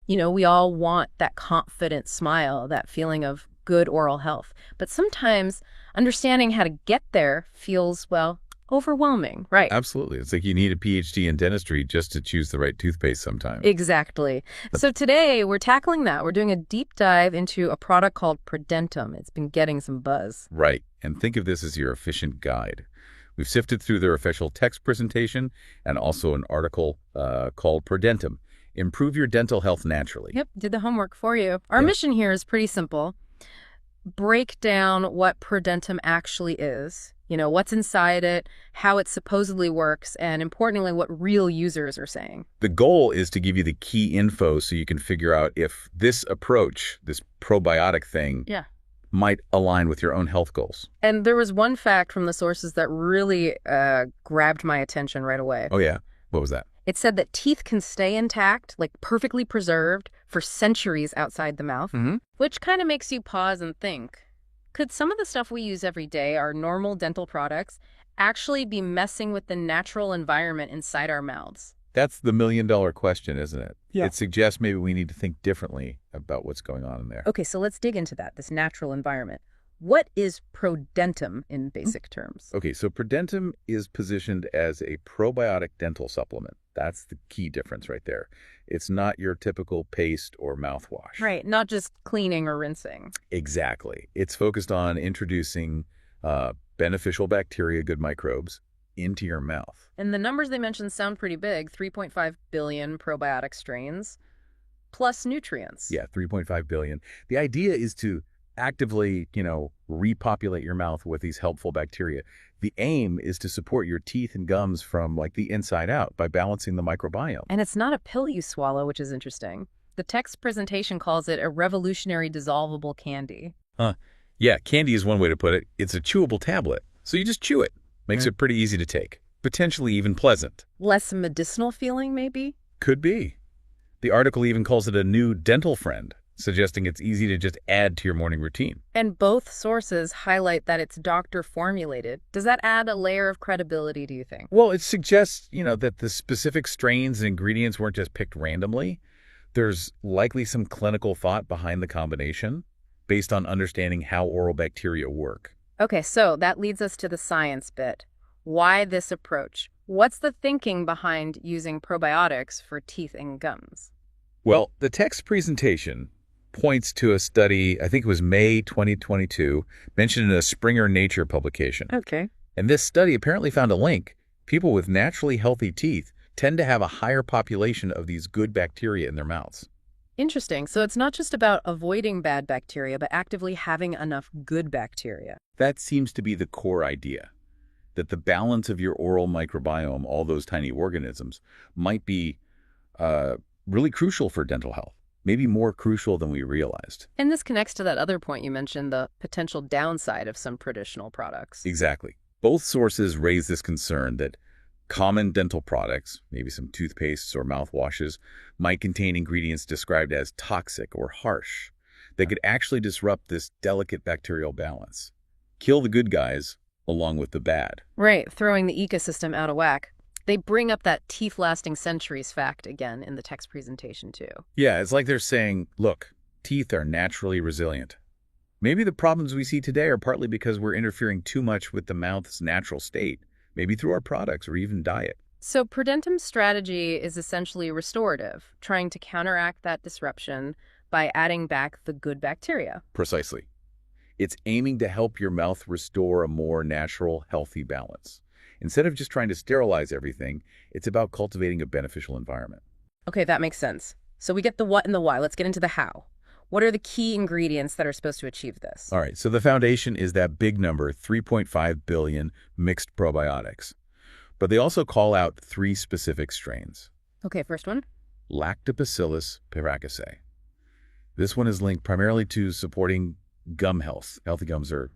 We all want that confident smile, that feeling of good oral health. But sometimes understanding how to get there feels, well, overwhelming. Right. Absolutely. It's like you need a PhD in dentistry just to choose the right toothpaste sometimes. Exactly. So today we're tackling that. We're doing a deep dive into a product called Dentim. It's been getting some buzz. Right. And think of this as your efficient guide. We've sifted through their official text presentation and also an article called Dentim. Improve your dental health naturally. Yep, did the homework for you. Our mission here is pretty simple. Break down what Dentim actually is, what's inside it, how it supposedly works, and importantly, what real users are saying. The goal is to give you the key info so you can figure out if this approach, this probiotic thing, might align with your own health goals. And there was one fact from the sources that really grabbed my attention right away. Oh, yeah? What was that? It said that teeth can stay intact, like perfectly preserved, for centuries outside the mouth, which kind of makes you pause and think. Could some of the stuff we use every day, our normal dental products, actually be messing with the natural environment inside our mouths? That's the million-dollar question, isn't it? Yeah. It suggests maybe we need to think differently about what's going on in there. Okay, so let's dig into that, this natural environment. What is Dentim in basic terms? Okay, so Dentim is positioned as a probiotic dental supplement. That's the key difference right there. It's not your typical paste or mouthwash. Right, not just cleaning or rinsing. Exactly. It's focused on introducing beneficial bacteria, good microbes, into your mouth. And the numbers they mentioned sound pretty big, 3.5 billion probiotic strains, plus nutrients. Yeah, 3.5 billion. The idea is to actively, repopulate your mouth with these helpful bacteria. The aim is to support your teeth and gums from the inside out by balancing the microbiome. And it's not a pill you swallow, which is interesting. The text presentation calls it a revolutionary dissolvable candy. Yeah, candy is one way to put it. It's a chewable tablet. So you just chew it. Makes it pretty easy to take. Potentially even pleasant. Less medicinal feeling, maybe? Could be. The article even calls it a new dental friend, suggesting it's easy to just add to your morning routine. And both sources highlight that it's doctor formulated. Does that add a layer of credibility, do you think? Well, it suggests, that the specific strains and ingredients weren't just picked randomly. There's likely some clinical thought behind the combination based on understanding how oral bacteria work. Okay, so that leads us to the science bit. Why this approach? What's the thinking behind using probiotics for teeth and gums? Well, the text presentation points to a study, I think it was May 2022, mentioned in a Springer Nature publication. Okay. And this study apparently found a link. People with naturally healthy teeth tend to have a higher population of these good bacteria in their mouths. Interesting. So it's not just about avoiding bad bacteria, but actively having enough good bacteria. That seems to be the core idea, that the balance of your oral microbiome, all those tiny organisms, might be really crucial for dental health. Maybe more crucial than we realized. And this connects to that other point you mentioned, the potential downside of some traditional products. Exactly. Both sources raise this concern that common dental products, maybe some toothpastes or mouthwashes, might contain ingredients described as toxic or harsh that could actually disrupt this delicate bacterial balance. Kill the good guys along with the bad. Right, throwing the ecosystem out of whack. They bring up that teeth lasting centuries fact again in the text presentation too. Yeah, it's like they're saying, look, teeth are naturally resilient. Maybe the problems we see today are partly because we're interfering too much with the mouth's natural state, maybe through our products or even diet. So Dentim's strategy is essentially restorative, trying to counteract that disruption by adding back the good bacteria. Precisely. It's aiming to help your mouth restore a more natural, healthy balance. Instead of just trying to sterilize everything, it's about cultivating a beneficial environment. Okay, that makes sense. So we get the what and the why. Let's get into the how. What are the key ingredients that are supposed to achieve this? All right, so the foundation is that big number, 3.5 billion mixed probiotics. But they also call out 3 specific strains. Okay, first one. Lactobacillus paracasei. This one is linked primarily to supporting gum health. Healthy gums are,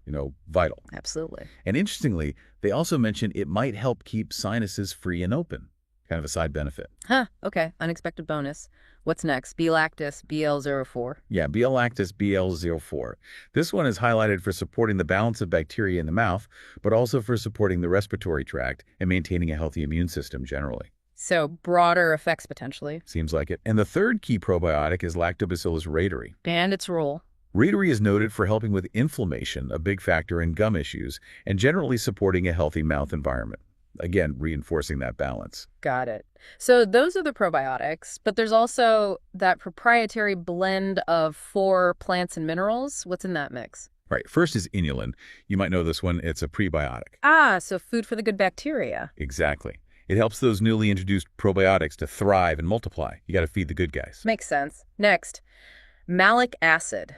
vital. Absolutely. And interestingly, they also mention it might help keep sinuses free and open. Kind of a side benefit. Huh, okay. Unexpected bonus. What's next? B-lactis, BL04. Yeah, B-lactis BL04. This one is highlighted for supporting the balance of bacteria in the mouth, but also for supporting the respiratory tract and maintaining a healthy immune system generally. So broader effects potentially. Seems like it. And the third key probiotic is Lactobacillus reuteri. And its role. Reuteri is noted for helping with inflammation, a big factor in gum issues, and generally supporting a healthy mouth environment. Again, reinforcing that balance. Got it. So those are the probiotics, but there's also that proprietary blend of 4 plants and minerals. What's in that mix? Right. First is inulin. You might know this one. It's a prebiotic. Ah, so food for the good bacteria. Exactly. It helps those newly introduced probiotics to thrive and multiply. You got to feed the good guys. Makes sense. Next, malic acid.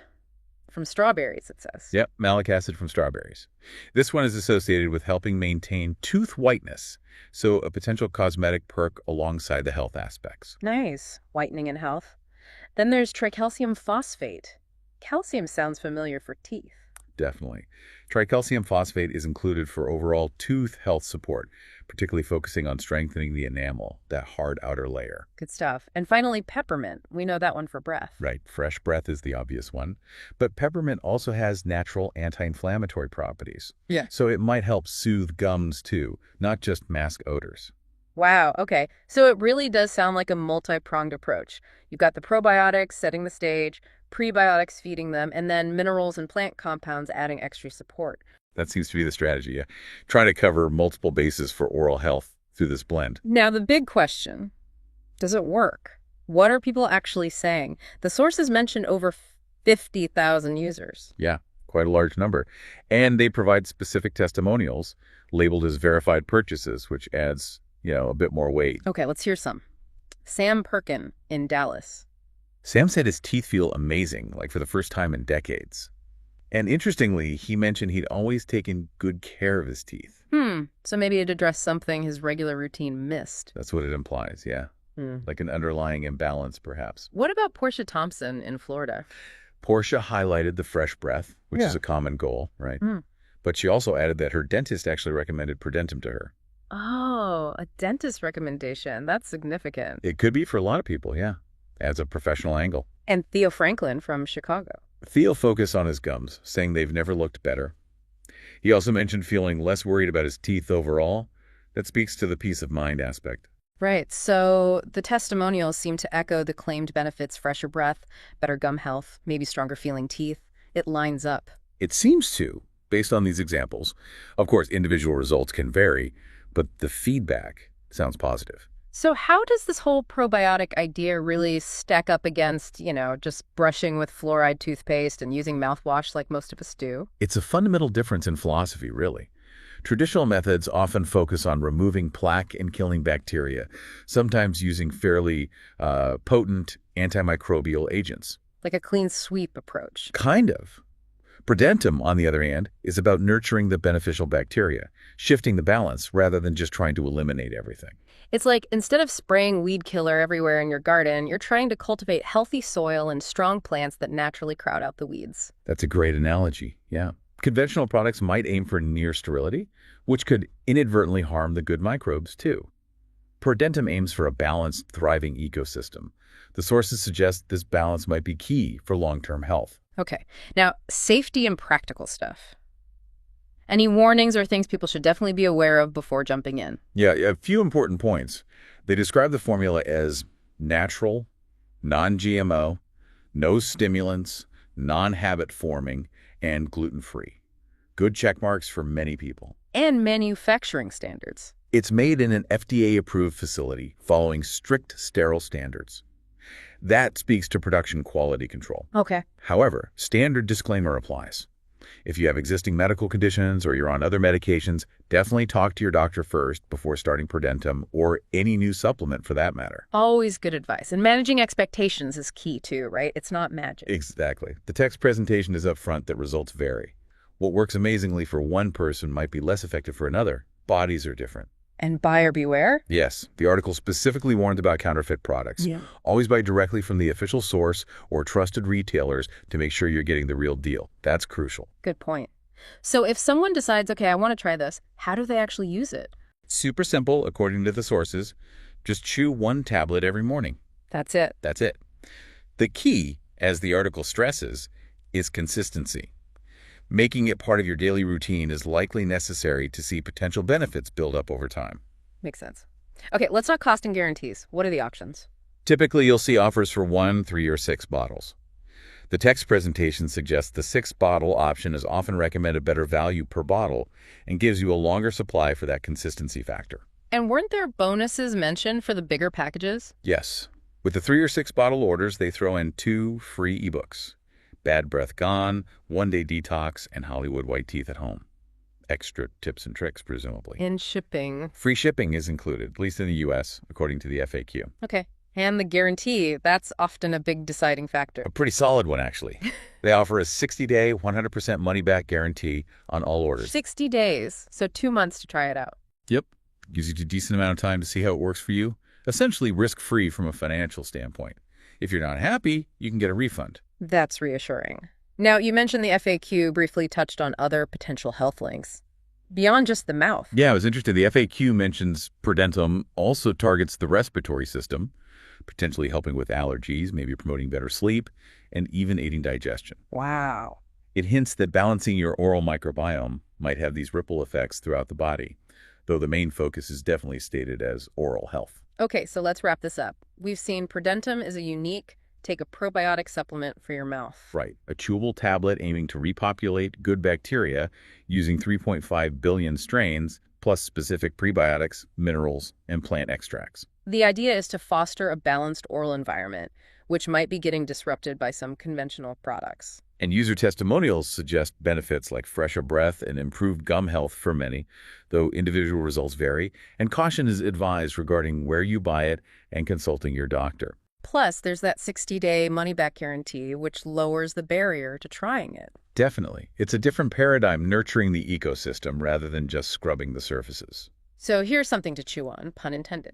From strawberries, it says. Yep, malic acid from strawberries. This one is associated with helping maintain tooth whiteness, so a potential cosmetic perk alongside the health aspects. Nice. Whitening and health. Then there's tricalcium phosphate. Calcium sounds familiar for teeth. Definitely. Tricalcium phosphate is included for overall tooth health support, particularly focusing on strengthening the enamel, that hard outer layer. Good stuff. And finally, peppermint. We know that one for breath. Right. Fresh breath is the obvious one. But peppermint also has natural anti-inflammatory properties. Yeah. So it might help soothe gums too, not just mask odors. Wow, okay. So it really does sound like a multi-pronged approach. You've got the probiotics setting the stage, prebiotics feeding them, and then minerals and plant compounds adding extra support. That seems to be the strategy, yeah. Trying to cover multiple bases for oral health through this blend. Now, the big question, does it work? What are people actually saying? The sources mention over 50,000 users. Yeah, quite a large number. And they provide specific testimonials labeled as verified purchases, which adds, a bit more weight. Okay, let's hear some. Sam Perkin in Dallas. Sam said his teeth feel amazing, like for the first time in decades. And interestingly, he mentioned he'd always taken good care of his teeth. So maybe it addressed something his regular routine missed. That's what it implies, yeah. Like an underlying imbalance, perhaps. What about Portia Thompson in Florida? Portia highlighted the fresh breath, which is a common goal, right? But she also added that her dentist actually recommended Dentim to her. Oh, a dentist recommendation. That's significant. It could be for a lot of people, yeah. Adds a professional angle. And Theo Franklin from Chicago. Theo focused on his gums, saying they've never looked better. He also mentioned feeling less worried about his teeth overall. That speaks to the peace of mind aspect. Right. So the testimonials seem to echo the claimed benefits: fresher breath, better gum health, maybe stronger feeling teeth. It lines up. It seems to, based on these examples. Of course, individual results can vary, but the feedback sounds positive. So how does this whole probiotic idea really stack up against, just brushing with fluoride toothpaste and using mouthwash like most of us do? It's a fundamental difference in philosophy, really. Traditional methods often focus on removing plaque and killing bacteria, sometimes using fairly potent antimicrobial agents. Like a clean sweep approach. Kind of. Dentim, on the other hand, is about nurturing the beneficial bacteria, shifting the balance rather than just trying to eliminate everything. It's like instead of spraying weed killer everywhere in your garden, you're trying to cultivate healthy soil and strong plants that naturally crowd out the weeds. That's a great analogy, yeah. Conventional products might aim for near sterility, which could inadvertently harm the good microbes, too. Dentim aims for a balanced, thriving ecosystem. The sources suggest this balance might be key for long-term health. Okay. Now, safety and practical stuff. Any warnings or things people should definitely be aware of before jumping in? Yeah, a few important points. They describe the formula as natural, non-GMO, no stimulants, non-habit forming, and gluten-free. Good check marks for many people. And manufacturing standards. It's made in an FDA-approved facility following strict sterile standards. That speaks to production quality control. Okay. However, standard disclaimer applies. If you have existing medical conditions or you're on other medications, definitely talk to your doctor first before starting Dentim or any new supplement for that matter. Always good advice. And managing expectations is key too, right? It's not magic. Exactly. The text presentation is up front that results vary. What works amazingly for one person might be less effective for another. Bodies are different. And buyer beware? Yes. The article specifically warns about counterfeit products. Always buy directly from the official source or trusted retailers to make sure you're getting the real deal. That's crucial. Good point. So if someone decides, okay, I want to try this, how do they actually use it? Super simple, according to the sources. Just chew one tablet every morning. That's it. That's it. The key, as the article stresses, is consistency. Making it part of your daily routine is likely necessary to see potential benefits build up over time. Makes sense. Okay, let's talk cost and guarantees. What are the options? Typically, you'll see offers for 1, 3, or 6 bottles. The text presentation suggests the 6-bottle option is often recommended better value per bottle and gives you a longer supply for that consistency factor. And weren't there bonuses mentioned for the bigger packages? Yes. With the 3 or 6 bottle orders, they throw in 2 free ebooks. Bad Breath Gone, One Day Detox, and Hollywood White Teeth at Home. Extra tips and tricks, presumably. And shipping. Free shipping is included, at least in the U.S., according to the FAQ. Okay. And the guarantee, that's often a big deciding factor. A pretty solid one, actually. They offer a 60-day, 100% money-back guarantee on all orders. 60 days, so 2 months to try it out. Yep. Gives you a decent amount of time to see how it works for you. Essentially risk-free from a financial standpoint. If you're not happy, you can get a refund. That's reassuring. Now, you mentioned the FAQ briefly touched on other potential health links. Beyond just the mouth. Yeah, I was interested. The FAQ mentions Dentim also targets the respiratory system, potentially helping with allergies, maybe promoting better sleep, and even aiding digestion. Wow. It hints that balancing your oral microbiome might have these ripple effects throughout the body, though the main focus is definitely stated as oral health. Okay, so let's wrap this up. We've seen Dentim is a unique, take a probiotic supplement for your mouth. Right. A chewable tablet aiming to repopulate good bacteria using 3.5 billion strains, plus specific prebiotics, minerals, and plant extracts. The idea is to foster a balanced oral environment, which might be getting disrupted by some conventional products. And user testimonials suggest benefits like fresher breath and improved gum health for many, though individual results vary, and caution is advised regarding where you buy it and consulting your doctor. Plus, there's that 60-day money-back guarantee, which lowers the barrier to trying it. Definitely. It's a different paradigm nurturing the ecosystem rather than just scrubbing the surfaces. So here's something to chew on, pun intended.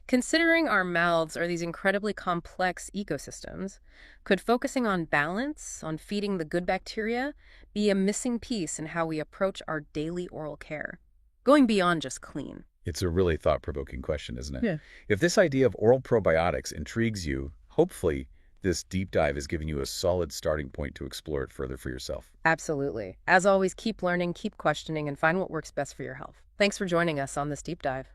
Considering our mouths are these incredibly complex ecosystems, could focusing on balance, on feeding the good bacteria, be a missing piece in how we approach our daily oral care? Going beyond just clean. It's a really thought-provoking question, isn't it? Yeah. If this idea of oral probiotics intrigues you, hopefully this deep dive has given you a solid starting point to explore it further for yourself. Absolutely. As always, keep learning, keep questioning, and find what works best for your health. Thanks for joining us on this deep dive.